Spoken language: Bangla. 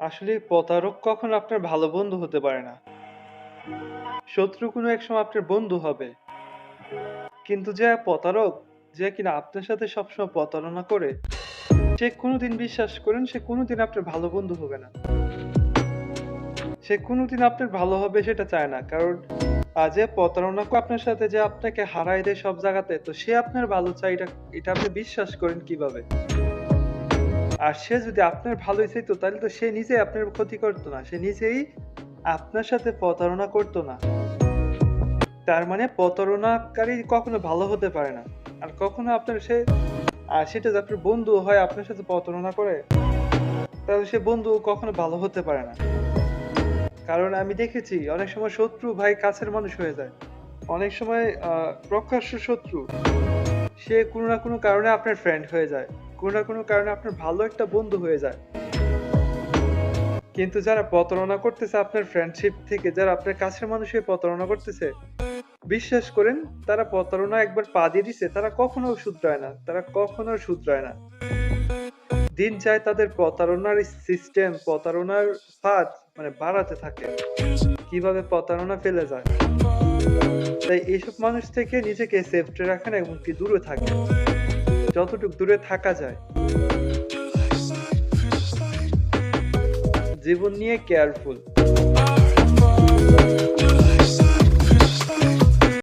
আসলে প্রতারক কখনো আপনার ভালো বন্ধু হতে পারে না। শত্রু কোনো এক সময় আপনার বন্ধু হবে। কিন্তু যে প্রতারক, যে কিনা আপনার সাথে সবসময় প্রতারণা করে, সে কোনোদিন বিশ্বাস করেন সে কোনোদিন আপনার ভালো বন্ধু হবে না। সে কোনোদিন আপনার ভালো হবে সেটা চায় না। কারণ যে প্রতারণা করে আপনার সাথে যে আপনাকে হারায় দেয় সব জায়গাতে, তো সে আপনার ভালো চায় এটা আপনি বিশ্বাস করেন কিভাবে? আর সে যদি আপনার ভালোই চাইতো তাহলে তো সে নিজেই আপনার ক্ষতি করতো না। সে নিজেই আপনার সাথে প্রতারণা করতো না। তার মানে প্রতারণাকারী কখনো ভালো হতে পারে না। আর কখনো আপনার সে সেটা যদি আপনার বন্ধু হয় আপনার সাথে প্রতারণা করে, তাহলে সে বন্ধু কখনো ভালো হতে পারে না। কারণ আমি দেখেছি অনেক সময় শত্রু ভাই কাছের মানুষ হয়ে যায়। অনেক সময় প্রকাশ্য শত্রু সে কোনো না কোনো কারণে আপনার ফ্রেন্ড হয়ে যায়। কোনো না কোনো কারণে আপনার ভালো একটা বন্ধু হয়ে যায়। কিন্তু যারা প্রতারণা করতেছে আপনার ফ্রেন্ডশিপ থেকে, যারা আপনার কাছের মানুষ হয়ে প্রতারণা করতেছে, বিশ্বাস করেন তারা প্রতারণা একবার পা দিয়ে দিছে, তারা কখনো শুধরায় না। তারা কখনো শুধরায় না। দিন যায় তাদের প্রতারণার সিস্টেম, প্রতারণার ফাঁদ মানে বাড়াতে থাকে। কিভাবে প্রতারণা ফেলে যায়। তাই এইসব মানুষ থেকে নিজেকে সেফটি রাখেন এবং কি দূরে থাকেন। যতটুকু দূরে থাকা যায়। জীবন নিয়ে কেয়ারফুল।